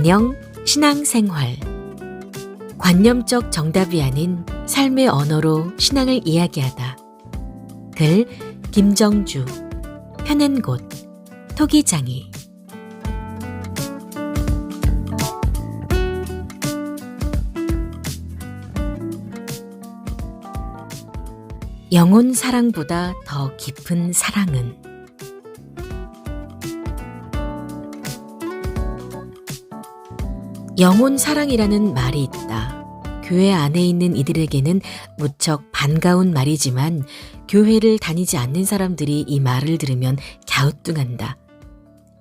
안녕, 신앙생활. 관념적 정답이 아닌 삶의 언어로 신앙을 이야기하다. 글 김정주, 펴낸 곳, 토기장이. 영혼 사랑보다 더 깊은 사랑은. 영혼 사랑이라는 말이 있다. 교회 안에 있는 이들에게는 무척 반가운 말이지만 교회를 다니지 않는 사람들이 이 말을 들으면 갸우뚱한다.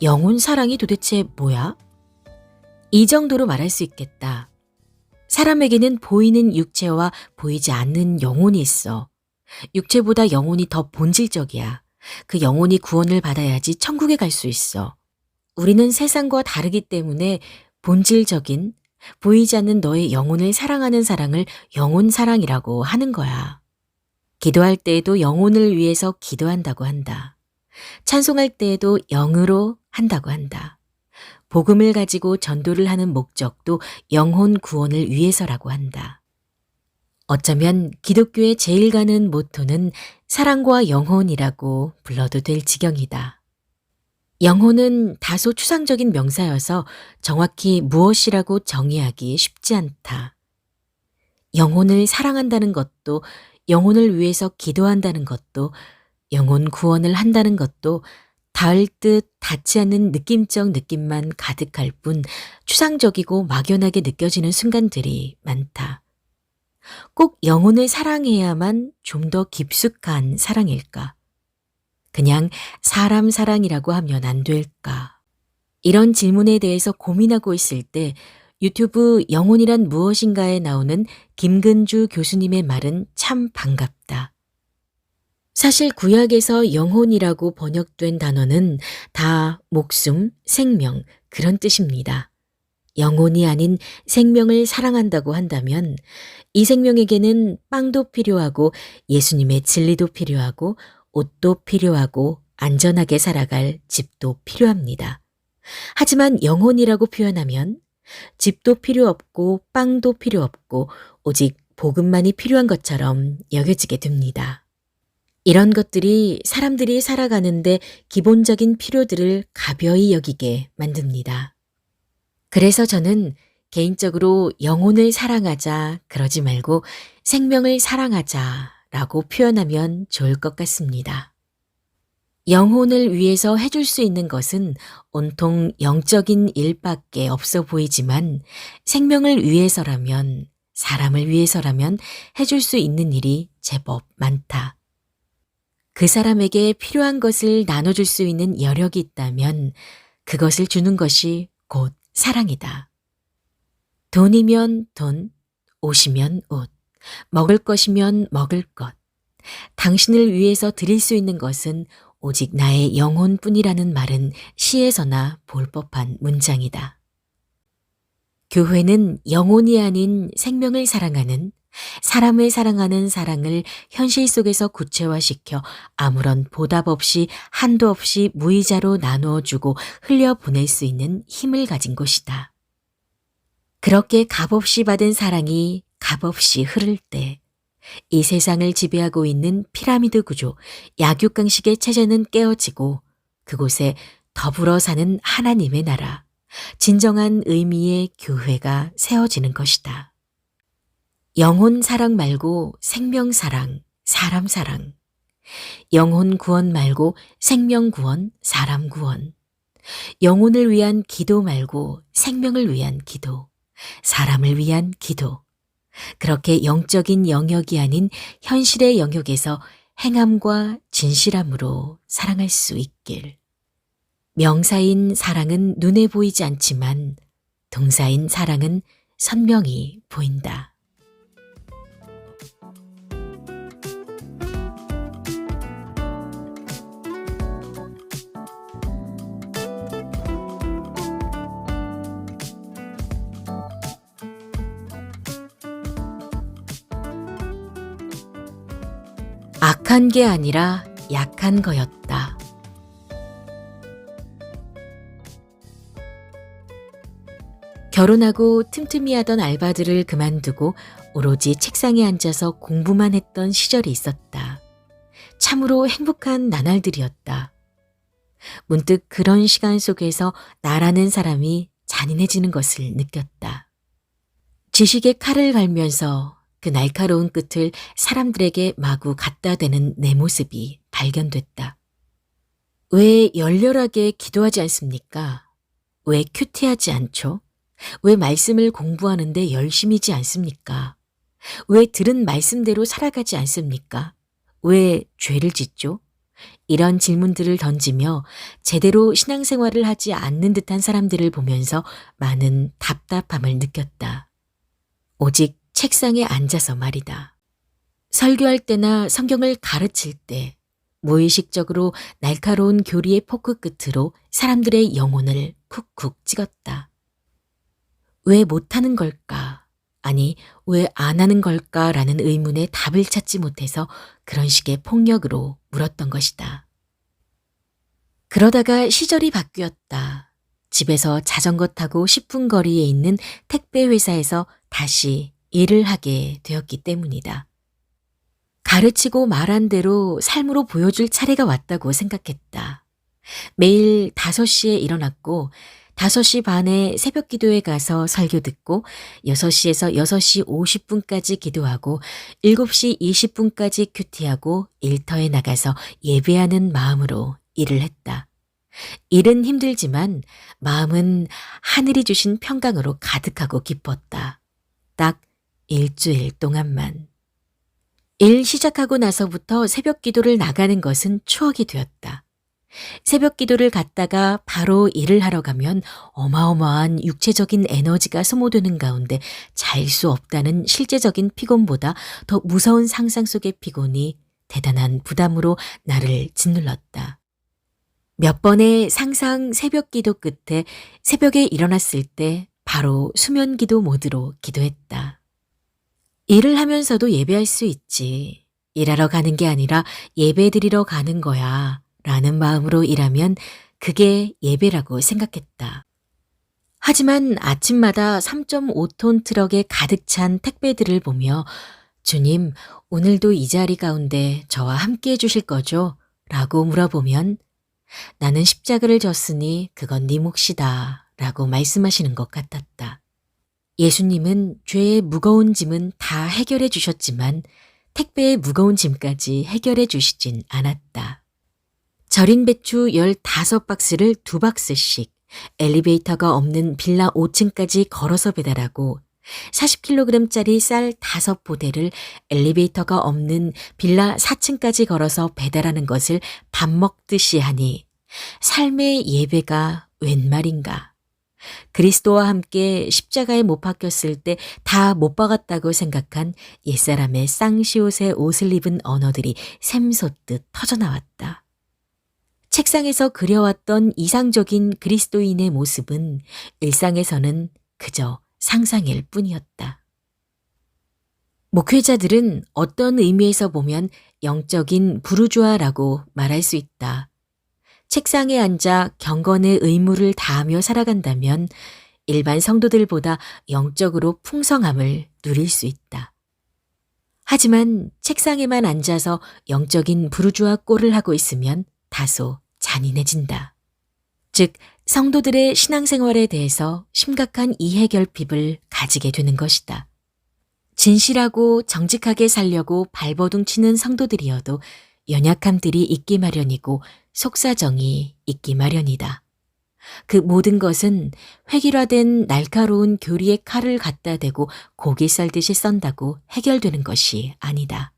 영혼 사랑이 도대체 뭐야? 이 정도로 말할 수 있겠다. 사람에게는 보이는 육체와 보이지 않는 영혼이 있어. 육체보다 영혼이 더 본질적이야. 그 영혼이 구원을 받아야지 천국에 갈 수 있어. 우리는 세상과 다르기 때문에 본질적인, 보이지 않는 너의 영혼을 사랑하는 사랑을 영혼 사랑이라고 하는 거야. 기도할 때에도 영혼을 위해서 기도한다고 한다. 찬송할 때에도 영으로 한다고 한다. 복음을 가지고 전도를 하는 목적도 영혼 구원을 위해서라고 한다. 어쩌면 기독교의 제일 가는 모토는 사랑과 영혼이라고 불러도 될 지경이다. 영혼은 다소 추상적인 명사여서 정확히 무엇이라고 정의하기 쉽지 않다. 영혼을 사랑한다는 것도, 영혼을 위해서 기도한다는 것도, 영혼 구원을 한다는 것도 닿을 듯 닿지 않는 느낌적 느낌만 가득할 뿐 추상적이고 막연하게 느껴지는 순간들이 많다. 꼭 영혼을 사랑해야만 좀 더 깊숙한 사랑일까? 그냥 사람 사랑이라고 하면 안 될까? 이런 질문에 대해서 고민하고 있을 때 유튜브 영혼이란 무엇인가에 나오는 김근주 교수님의 말은 참 반갑다. 사실 구약에서 영혼이라고 번역된 단어는 다 목숨, 생명 그런 뜻입니다. 영혼이 아닌 생명을 사랑한다고 한다면 이 생명에게는 빵도 필요하고 예수님의 진리도 필요하고 옷도 필요하고 안전하게 살아갈 집도 필요합니다. 하지만 영혼이라고 표현하면 집도 필요 없고 빵도 필요 없고 오직 복음만이 필요한 것처럼 여겨지게 됩니다. 이런 것들이 사람들이 살아가는데 기본적인 필요들을 가벼이 여기게 만듭니다. 그래서 저는 개인적으로 영혼을 사랑하자 그러지 말고 생명을 사랑하자라고 표현하면 좋을 것 같습니다. 영혼을 위해서 해줄 수 있는 것은 온통 영적인 일밖에 없어 보이지만 생명을 위해서라면, 사람을 위해서라면 해줄 수 있는 일이 제법 많다. 그 사람에게 필요한 것을 나눠줄 수 있는 여력이 있다면 그것을 주는 것이 곧 사랑이다. 돈이면 돈, 옷이면 옷, 먹을 것이면 먹을 것. 당신을 위해서 드릴 수 있는 것은 오직 나의 영혼뿐이라는 말은 시에서나 볼 법한 문장이다. 교회는 영혼이 아닌 생명을 사랑하는, 사람을 사랑하는 사랑을 현실 속에서 구체화시켜 아무런 보답 없이 한도 없이 무이자로 나누어주고 흘려보낼 수 있는 힘을 가진 곳이다. 그렇게 값없이 받은 사랑이 값없이 흐를 때 이 세상을 지배하고 있는 피라미드 구조, 약육강식의 체제는 깨어지고 그곳에 더불어 사는 하나님의 나라, 진정한 의미의 교회가 세워지는 것이다. 영혼 사랑 말고 생명 사랑, 사람 사랑. 영혼 구원 말고 생명 구원, 사람 구원. 영혼을 위한 기도 말고 생명을 위한 기도, 사람을 위한 기도. 그렇게 영적인 영역이 아닌 현실의 영역에서 행함과 진실함으로 사랑할 수 있길. 명사인 사랑은 눈에 보이지 않지만 동사인 사랑은 선명히 보인다. 악한 게 아니라 약한 거였다. 결혼하고 틈틈이 하던 알바들을 그만두고 오로지 책상에 앉아서 공부만 했던 시절이 있었다. 참으로 행복한 나날들이었다. 문득 그런 시간 속에서 나라는 사람이 잔인해지는 것을 느꼈다. 지식의 칼을 갈면서 그 날카로운 끝을 사람들에게 마구 갖다 대는 내 모습이 발견됐다. 왜 열렬하게 기도하지 않습니까? 왜 큐티하지 않죠? 왜 말씀을 공부하는데 열심이지 않습니까? 왜 들은 말씀대로 살아가지 않습니까? 왜 죄를 짓죠? 이런 질문들을 던지며 제대로 신앙생활을 하지 않는 듯한 사람들을 보면서 많은 답답함을 느꼈다. 오직 책상에 앉아서 말이다. 설교할 때나 성경을 가르칠 때 무의식적으로 날카로운 교리의 포크 끝으로 사람들의 영혼을 쿡쿡 찍었다. 왜 못하는 걸까? 아니, 왜 안 하는 걸까라는 의문에 답을 찾지 못해서 그런 식의 폭력으로 물었던 것이다. 그러다가 시절이 바뀌었다. 집에서 자전거 타고 10분 거리에 있는 택배 회사에서 다시 일을 하게 되었기 때문이다. 가르치고 말한 대로 삶으로 보여줄 차례가 왔다고 생각했다. 매일 5시에 일어났고 5시 반에 새벽 기도에 가서 설교 듣고 6시에서 6시 50분까지 기도하고 7시 20분까지 큐티하고 일터에 나가서 예배하는 마음으로 일을 했다. 일은 힘들지만 마음은 하늘이 주신 평강으로 가득하고 기뻤다. 딱 일주일 동안만. 일 시작하고 나서부터 새벽 기도를 나가는 것은 추억이 되었다. 새벽 기도를 갔다가 바로 일을 하러 가면 어마어마한 육체적인 에너지가 소모되는 가운데 잘 수 없다는 실제적인 피곤보다 더 무서운 상상 속의 피곤이 대단한 부담으로 나를 짓눌렀다. 몇 번의 상상 새벽 기도 끝에 새벽에 일어났을 때 바로 수면 기도 모드로 기도했다. 일을 하면서도 예배할 수 있지. 일하러 가는 게 아니라 예배 드리러 가는 거야. 라는 마음으로 일하면 그게 예배라고 생각했다. 하지만 아침마다 3.5톤 트럭에 가득 찬 택배들을 보며 주님, 오늘도 이 자리 가운데 저와 함께 해주실 거죠? 라고 물어보면 나는 십자가를 졌으니 그건 네 몫이다. 라고 말씀하시는 것 같았다. 예수님은 죄의 무거운 짐은 다 해결해 주셨지만 택배의 무거운 짐까지 해결해 주시진 않았다. 절인 배추 15박스를 2박스씩 엘리베이터가 없는 빌라 5층까지 걸어서 배달하고 40kg짜리 쌀 5포대를 엘리베이터가 없는 빌라 4층까지 걸어서 배달하는 것을 밥 먹듯이 하니 삶의 예배가 웬 말인가. 그리스도와 함께 십자가에 못 박혔을 때 다 못 박았다고 생각한 옛사람의 쌍시옷의 옷을 입은 언어들이 샘솟듯 터져나왔다. 책상에서 그려왔던 이상적인 그리스도인의 모습은 일상에서는 그저 상상일 뿐이었다. 목회자들은 어떤 의미에서 보면 영적인 부르주아라고 말할 수 있다. 책상에 앉아 경건의 의무를 다하며 살아간다면 일반 성도들보다 영적으로 풍성함을 누릴 수 있다. 하지만 책상에만 앉아서 영적인 부르주아 꼴을 하고 있으면 다소 잔인해진다. 즉, 성도들의 신앙생활에 대해서 심각한 이해결핍을 가지게 되는 것이다. 진실하고 정직하게 살려고 발버둥 치는 성도들이어도 연약함들이 있기 마련이고 속사정이 있기 마련이다. 그 모든 것은 획일화된 날카로운 교리의 칼을 갖다 대고 고기 썰듯이 썬다고 해결되는 것이 아니다.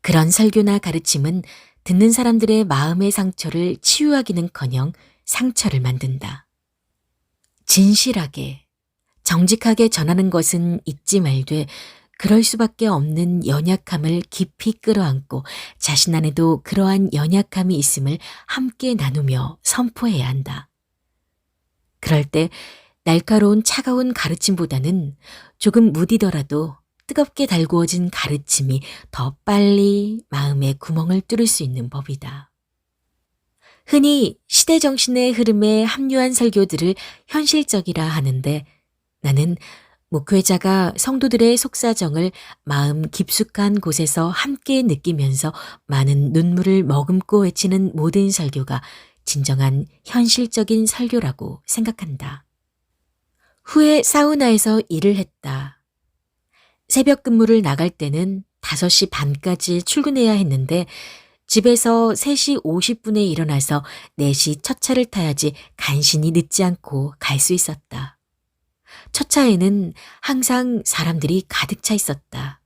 그런 설교나 가르침은 듣는 사람들의 마음의 상처를 치유하기는커녕 상처를 만든다. 진실하게, 정직하게 전하는 것은 잊지 말되 그럴 수밖에 없는 연약함을 깊이 끌어안고 자신 안에도 그러한 연약함이 있음을 함께 나누며 선포해야 한다. 그럴 때 날카로운 차가운 가르침보다는 조금 무디더라도 뜨겁게 달구어진 가르침이 더 빨리 마음의 구멍을 뚫을 수 있는 법이다. 흔히 시대정신의 흐름에 합류한 설교들을 현실적이라 하는데 나는 목회자가 성도들의 속사정을 마음 깊숙한 곳에서 함께 느끼면서 많은 눈물을 머금고 외치는 모든 설교가 진정한 현실적인 설교라고 생각한다. 후에 사우나에서 일을 했다. 새벽 근무를 나갈 때는 5시 반까지 출근해야 했는데 집에서 3시 50분에 일어나서 4시 첫 차를 타야지 간신히 늦지 않고 갈 수 있었다. 첫 차에는 항상 사람들이 가득 차 있었다.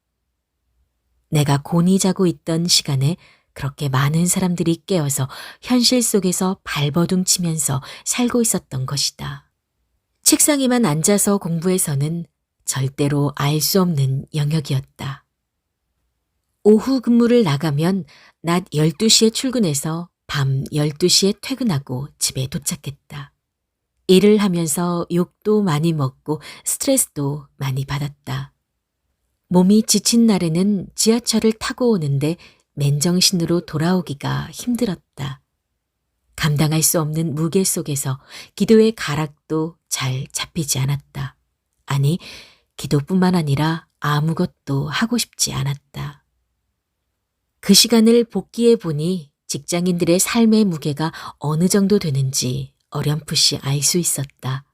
내가 곤히 자고 있던 시간에 그렇게 많은 사람들이 깨어서 현실 속에서 발버둥 치면서 살고 있었던 것이다. 책상에만 앉아서 공부해서는 절대로 알 수 없는 영역이었다. 오후 근무를 나가면 낮 12시에 출근해서 밤 12시에 퇴근하고 집에 도착했다. 일을 하면서 욕도 많이 먹고 스트레스도 많이 받았다. 몸이 지친 날에는 지하철을 타고 오는데 맨정신으로 돌아오기가 힘들었다. 감당할 수 없는 무게 속에서 기도의 가락도 잘 잡히지 않았다. 아니, 기도뿐만 아니라 아무것도 하고 싶지 않았다. 그 시간을 복기해 보니 직장인들의 삶의 무게가 어느 정도 되는지 어렴풋이 알 수 있었다.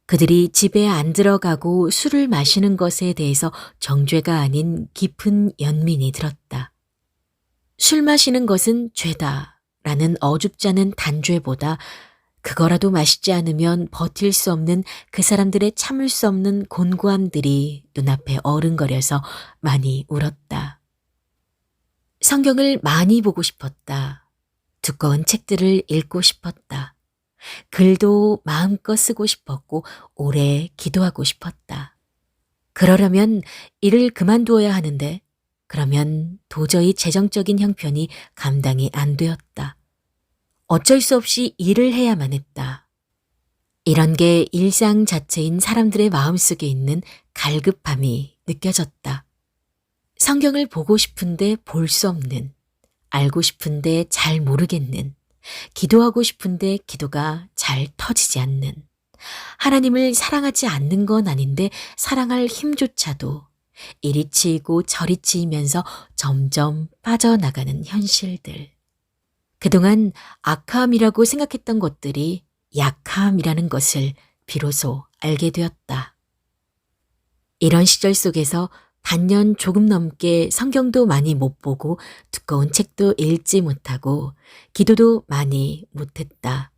그들이 집에 안 들어가고 술을 마시는 것에 대해서 정죄가 아닌 깊은 연민이 들었다. 술 마시는 것은 죄다 라는 어줍지 않은 단죄보다 그거라도 마시지 않으면 버틸 수 없는 그 사람들의 참을 수 없는 곤고함들이 눈앞에 어른거려서 많이 울었다. 성경을 많이 보고 싶었다. 두꺼운 책들을 읽고 싶었다. 글도 마음껏 쓰고 싶었고 오래 기도하고 싶었다. 그러려면 일을 그만두어야 하는데 그러면 도저히 재정적인 형편이 감당이 안 되었다. 어쩔 수 없이 일을 해야만 했다. 이런 게 일상 자체인 사람들의 마음속에 있는 갈급함이 느껴졌다. 성경을 보고 싶은데 볼 수 없는, 알고 싶은데 잘 모르겠는, 기도하고 싶은데 기도가 잘 터지지 않는, 하나님을 사랑하지 않는 건 아닌데 사랑할 힘조차도 이리 치이고 저리 치이면서 점점 빠져나가는 현실들. 그동안 악함이라고 생각했던 것들이 약함이라는 것을 비로소 알게 되었다. 이런 시절 속에서 반년 조금 넘게 성경도 많이 못 보고 두꺼운 책도 읽지 못하고 기도도 많이 못했다.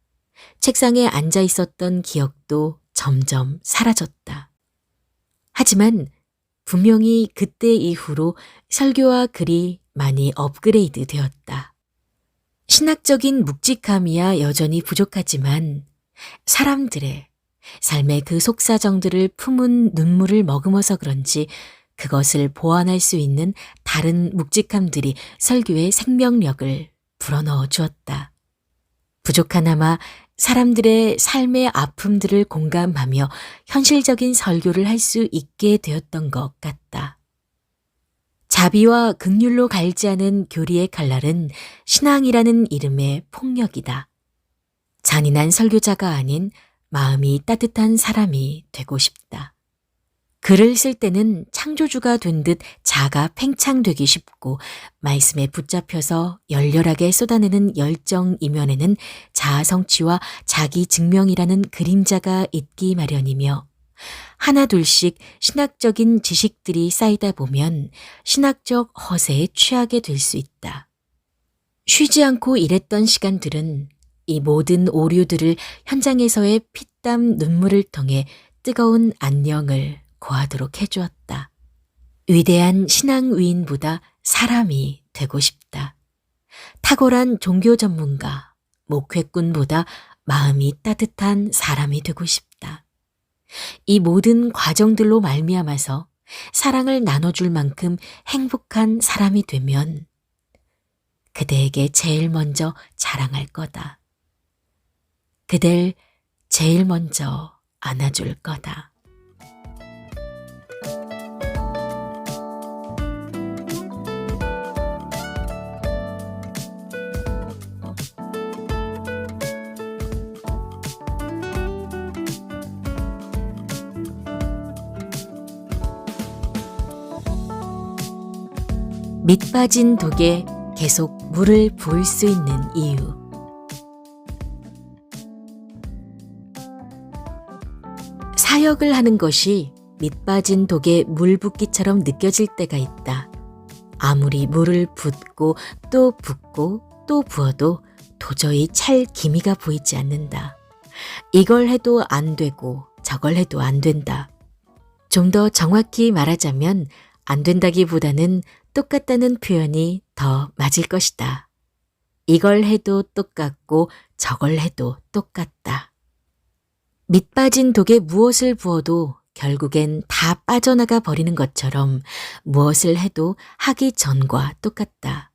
책상에 앉아 있었던 기억도 점점 사라졌다. 하지만 분명히 그때 이후로 설교와 글이 많이 업그레이드 되었다. 신학적인 묵직함이야 여전히 부족하지만 사람들의 삶의 그 속사정들을 품은 눈물을 머금어서 그런지 그것을 보완할 수 있는 다른 묵직함들이 설교의 생명력을 불어넣어 주었다. 부족하나마 사람들의 삶의 아픔들을 공감하며 현실적인 설교를 할 수 있게 되었던 것 같다. 자비와 긍휼로 갈지 않은 교리의 칼날은 신앙이라는 이름의 폭력이다. 잔인한 설교자가 아닌 마음이 따뜻한 사람이 되고 싶다. 글을 쓸 때는 창조주가 된 듯 자가 팽창되기 쉽고 말씀에 붙잡혀서 열렬하게 쏟아내는 열정 이면에는 자아 성취와 자기 증명이라는 그림자가 있기 마련이며 하나둘씩 신학적인 지식들이 쌓이다 보면 신학적 허세에 취하게 될 수 있다. 쉬지 않고 일했던 시간들은 이 모든 오류들을 현장에서의 피땀 눈물을 통해 뜨거운 안녕을 고하도록 해주었다. 위대한 신앙 위인보다 사람이 되고 싶다. 탁월한 종교 전문가, 목회꾼보다 마음이 따뜻한 사람이 되고 싶다. 이 모든 과정들로 말미암아서 사랑을 나눠줄 만큼 행복한 사람이 되면 그대에게 제일 먼저 자랑할 거다. 그댈 제일 먼저 안아줄 거다. 밑 빠진 독에 계속 물을 부을 수 있는 이유. 사역을 하는 것이 밑 빠진 독에 물 붓기처럼 느껴질 때가 있다. 아무리 물을 붓고 또 붓고 또 부어도 도저히 찰 기미가 보이지 않는다. 이걸 해도 안 되고 저걸 해도 안 된다. 좀 더 정확히 말하자면 안 된다기보다는 똑같다는 표현이 더 맞을 것이다. 이걸 해도 똑같고 저걸 해도 똑같다. 밑 빠진 독에 무엇을 부어도 결국엔 다 빠져나가 버리는 것처럼 무엇을 해도 하기 전과 똑같다.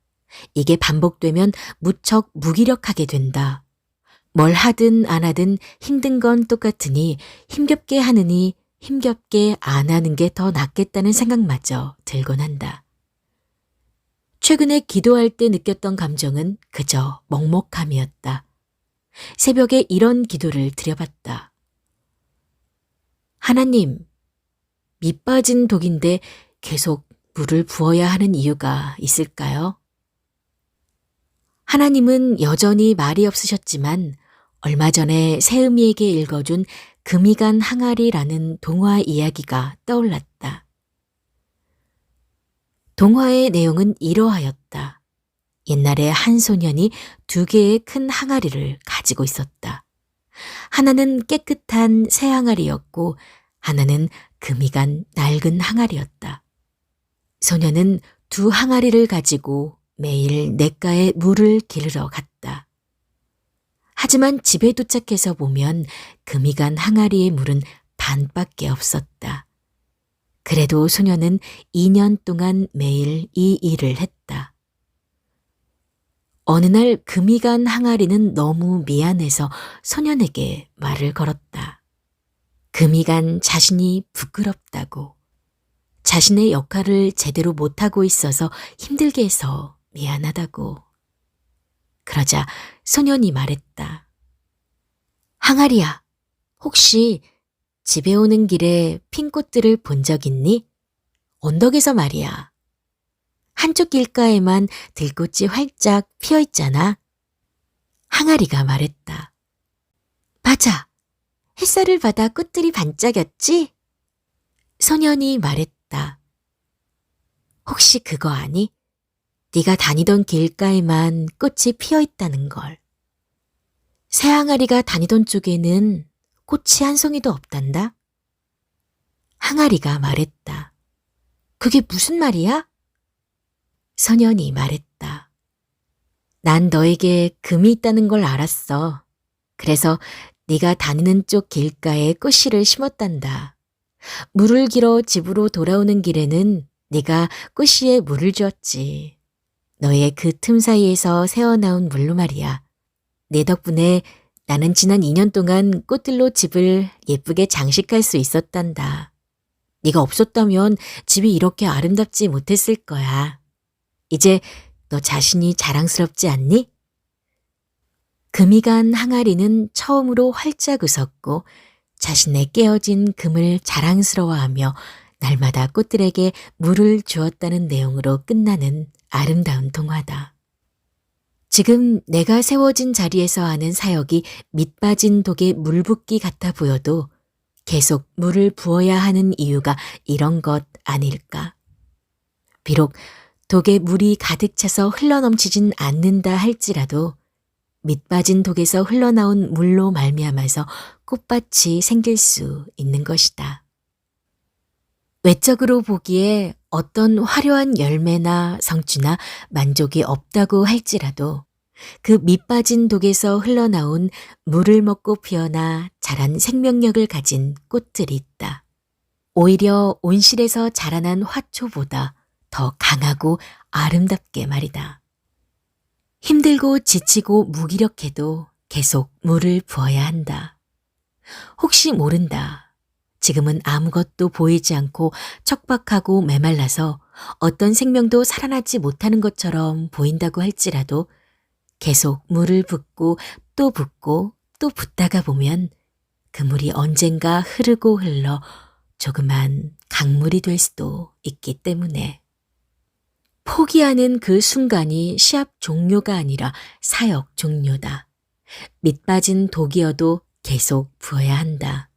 이게 반복되면 무척 무기력하게 된다. 뭘 하든 안 하든 힘든 건 똑같으니 힘겹게 하느니 힘겹게 안 하는 게 더 낫겠다는 생각마저 들곤 한다. 최근에 기도할 때 느꼈던 감정은 그저 먹먹함이었다. 새벽에 이런 기도를 드려봤다. 하나님, 밑 빠진 독인데 계속 물을 부어야 하는 이유가 있을까요? 하나님은 여전히 말이 없으셨지만 얼마 전에 새음이에게 읽어준 금이 간 항아리라는 동화 이야기가 떠올랐다. 동화의 내용은 이러하였다. 옛날에 한 소년이 2개의 큰 항아리를 가지고 있었다. 하나는 깨끗한 새 항아리였고 하나는 금이 간 낡은 항아리였다. 소년은 2 항아리를 가지고 매일 냇가에 물을 기르러 갔다. 하지만 집에 도착해서 보면 금이 간 항아리의 물은 반밖에 없었다. 그래도 소년은 2년 동안 매일 이 일을 했다. 어느 날 금이 간 항아리는 너무 미안해서 소년에게 말을 걸었다. 금이 간 자신이 부끄럽다고, 자신의 역할을 제대로 못하고 있어서 힘들게 해서 미안하다고. 그러자 소년이 말했다. 항아리야, 혹시 집에 오는 길에 핀 꽃들을 본 적 있니? 언덕에서 말이야. 한쪽 길가에만 들꽃이 활짝 피어 있잖아. 항아리가 말했다. 맞아. 햇살을 받아 꽃들이 반짝였지? 소년이 말했다. 혹시 그거 아니? 네가 다니던 길가에만 꽃이 피어 있다는 걸. 새 항아리가 다니던 쪽에는 꽃이 한 송이도 없단다. 항아리가 말했다. 그게 무슨 말이야? 소년이 말했다. 난 너에게 금이 있다는 걸 알았어. 그래서 네가 다니는 쪽 길가에 꽃씨를 심었단다. 물을 길어 집으로 돌아오는 길에는 네가 꽃씨에 물을 주었지. 너의 그 틈 사이에서 새어나온 물로 말이야. 내 덕분에 나는 지난 2년 동안 꽃들로 집을 예쁘게 장식할 수 있었단다. 네가 없었다면 집이 이렇게 아름답지 못했을 거야. 이제 너 자신이 자랑스럽지 않니? 금이 간 항아리는 처음으로 활짝 웃었고 자신의 깨어진 금을 자랑스러워하며 날마다 꽃들에게 물을 주었다는 내용으로 끝나는 아름다운 동화다. 지금 내가 세워진 자리에서 하는 사역이 밑 빠진 독에 물 붓기 같아 보여도 계속 물을 부어야 하는 이유가 이런 것 아닐까? 비록 독에 물이 가득 차서 흘러넘치진 않는다 할지라도 밑 빠진 독에서 흘러나온 물로 말미암아서 꽃밭이 생길 수 있는 것이다. 외적으로 보기에 어떤 화려한 열매나 성취나 만족이 없다고 할지라도 그 밑 빠진 독에서 흘러나온 물을 먹고 피어나 자란 생명력을 가진 꽃들이 있다. 오히려 온실에서 자라난 화초보다 더 강하고 아름답게 말이다. 힘들고 지치고 무기력해도 계속 물을 부어야 한다. 혹시 모른다. 지금은 아무것도 보이지 않고 척박하고 메말라서 어떤 생명도 살아나지 못하는 것처럼 보인다고 할지라도 계속 물을 붓고 또 붓다가 보면 그 물이 언젠가 흐르고 흘러 조그만 강물이 될 수도 있기 때문에. 포기하는 그 순간이 시합 종료가 아니라 사역 종료다. 밑 빠진 독이어도 계속 부어야 한다.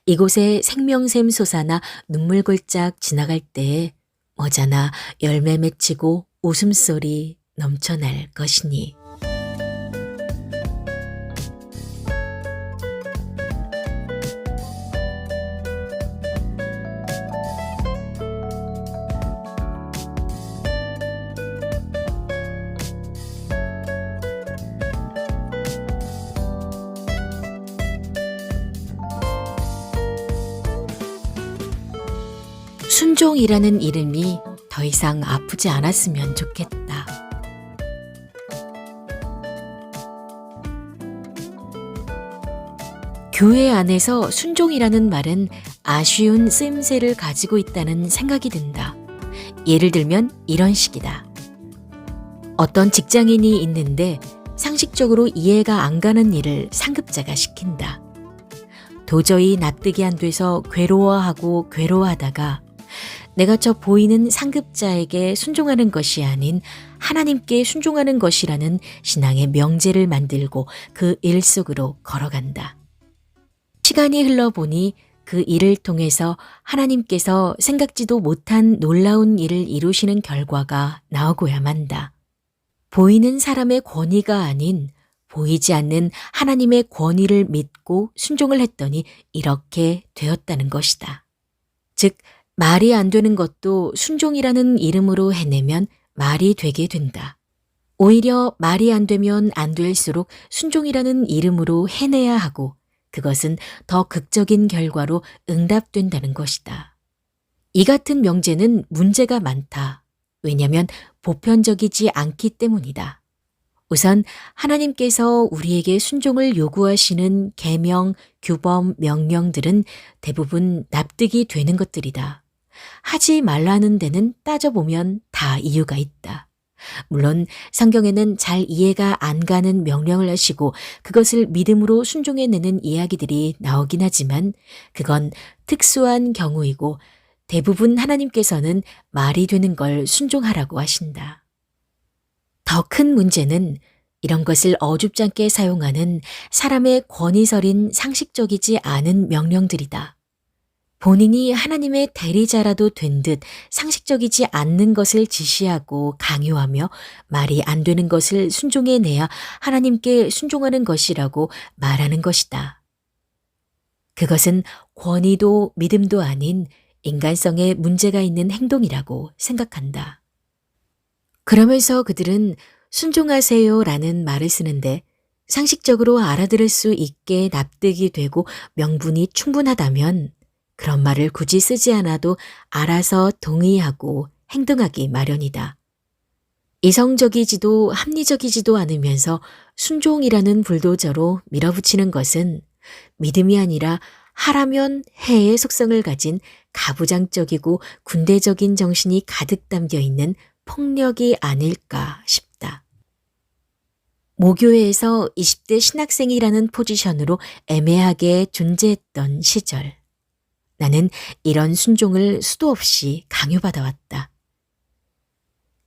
이곳에 생명샘 솟아나 눈물 골짝 지나갈 때에 머지않아 열매 맺히고 웃음소리 넘쳐날 것이니. 순종이라는 이름이 더 이상 아프지 않았으면 좋겠다. 교회 안에서 순종이라는 말은 아쉬운 쓰임새를 가지고 있다는 생각이 든다. 예를 들면 이런 식이다. 어떤 직장인이 있는데 상식적으로 이해가 안 가는 일을 상급자가 시킨다. 도저히 납득이 안 돼서 괴로워하고 괴로워하다가 내가 저 보이는 상급자에게 순종하는 것이 아닌 하나님께 순종하는 것이라는 신앙의 명제를 만들고 그 일 속으로 걸어간다. 시간이 흘러보니 그 일을 통해서 하나님께서 생각지도 못한 놀라운 일을 이루시는 결과가 나오고야 만다. 보이는 사람의 권위가 아닌 보이지 않는 하나님의 권위를 믿고 순종을 했더니 이렇게 되었다는 것이다. 즉, 말이 안 되는 것도 순종이라는 이름으로 해내면 말이 되게 된다. 오히려 말이 안 되면 안 될수록 순종이라는 이름으로 해내야 하고 그것은 더 극적인 결과로 응답된다는 것이다. 이 같은 명제는 문제가 많다. 왜냐하면 보편적이지 않기 때문이다. 우선 하나님께서 우리에게 순종을 요구하시는 계명, 규범, 명령들은 대부분 납득이 되는 것들이다. 하지 말라는 데는 따져보면 다 이유가 있다. 물론 성경에는 잘 이해가 안 가는 명령을 하시고 그것을 믿음으로 순종해내는 이야기들이 나오긴 하지만 그건 특수한 경우이고 대부분 하나님께서는 말이 되는 걸 순종하라고 하신다. 더 큰 문제는 이런 것을 어줍잖게 사용하는 사람의 권위서린 상식적이지 않은 명령들이다. 본인이 하나님의 대리자라도 된 듯 상식적이지 않는 것을 지시하고 강요하며 말이 안 되는 것을 순종해내야 하나님께 순종하는 것이라고 말하는 것이다. 그것은 권위도 믿음도 아닌 인간성에 문제가 있는 행동이라고 생각한다. 그러면서 그들은 순종하세요라는 말을 쓰는데 상식적으로 알아들을 수 있게 납득이 되고 명분이 충분하다면 그런 말을 굳이 쓰지 않아도 알아서 동의하고 행동하기 마련이다. 이성적이지도 합리적이지도 않으면서 순종이라는 불도저로 밀어붙이는 것은 믿음이 아니라 하라면 해의 속성을 가진 가부장적이고 군대적인 정신이 가득 담겨 있는 폭력이 아닐까 싶다. 모교회에서 20대 신학생이라는 포지션으로 애매하게 존재했던 시절. 나는 이런 순종을 수도 없이 강요받아왔다.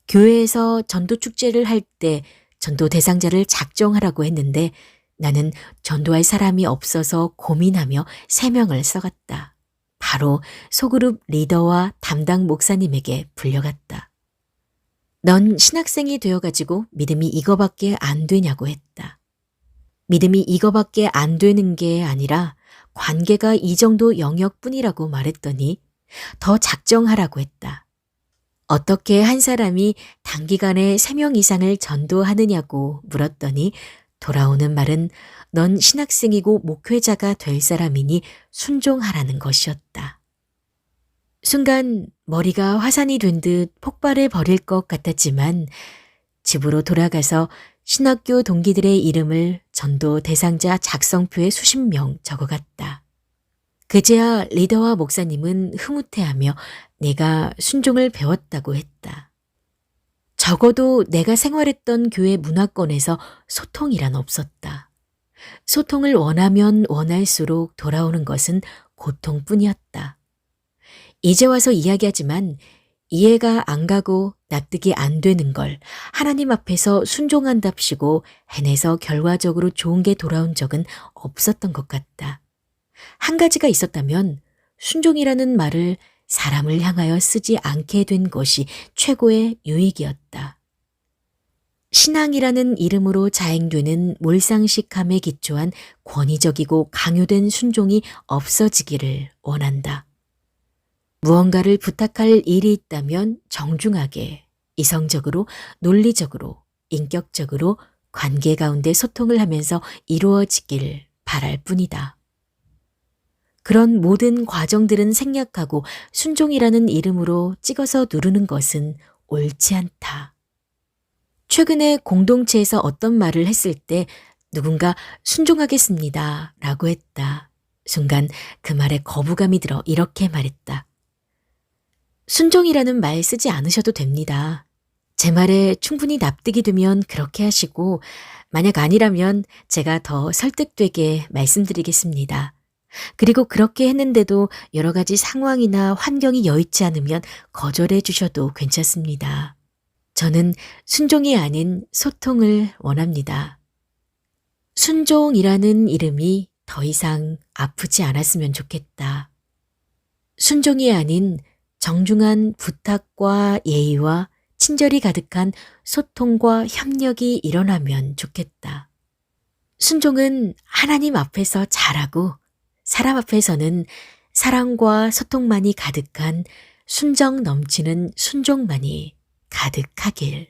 교회에서 전도축제를 할 때 전도 대상자를 작정하라고 했는데 나는 전도할 사람이 없어서 고민하며 3명을 써갔다. 바로 소그룹 리더와 담당 목사님에게 불려갔다. 넌 신학생이 되어가지고 믿음이 이거밖에 안 되냐고 했다. 믿음이 이거밖에 안 되는 게 아니라 관계가 이 정도 영역뿐이라고 말했더니 더 작정하라고 했다. 어떻게 한 사람이 단기간에 3명 이상을 전도하느냐고 물었더니 돌아오는 말은 넌 신학생이고 목회자가 될 사람이니 순종하라는 것이었다. 순간 머리가 화산이 된 듯 폭발해 버릴 것 같았지만 집으로 돌아가서 신학교 동기들의 이름을 전도 대상자 작성표에 수십 명 적어갔다. 그제야 리더와 목사님은 흐뭇해하며 내가 순종을 배웠다고 했다. 적어도 내가 생활했던 교회 문화권에서 소통이란 없었다. 소통을 원하면 원할수록 돌아오는 것은 고통뿐이었다. 이제 와서 이야기하지만 이해가 안 가고 납득이 안 되는 걸 하나님 앞에서 순종한답시고 해내서 결과적으로 좋은 게 돌아온 적은 없었던 것 같다. 한 가지가 있었다면 순종이라는 말을 사람을 향하여 쓰지 않게 된 것이 최고의 유익이었다. 신앙이라는 이름으로 자행되는 몰상식함에 기초한 권위적이고 강요된 순종이 없어지기를 원한다. 무언가를 부탁할 일이 있다면 정중하게, 이성적으로, 논리적으로, 인격적으로 관계 가운데 소통을 하면서 이루어지길 바랄 뿐이다. 그런 모든 과정들은 생략하고 순종이라는 이름으로 찍어서 누르는 것은 옳지 않다. 최근에 공동체에서 어떤 말을 했을 때 누군가 순종하겠습니다 라고 했다. 순간 그 말에 거부감이 들어 이렇게 말했다. 순종이라는 말 쓰지 않으셔도 됩니다. 제 말에 충분히 납득이 되면 그렇게 하시고 만약 아니라면 제가 더 설득되게 말씀드리겠습니다. 그리고 그렇게 했는데도 여러 가지 상황이나 환경이 여의치 않으면 거절해 주셔도 괜찮습니다. 저는 순종이 아닌 소통을 원합니다. 순종이라는 이름이 더 이상 아프지 않았으면 좋겠다. 순종이 아닌 정중한 부탁과 예의와 친절이 가득한 소통과 협력이 일어나면 좋겠다. 순종은 하나님 앞에서 잘하고 사람 앞에서는 사랑과 소통만이 가득한 순정 넘치는 순종만이 가득하길.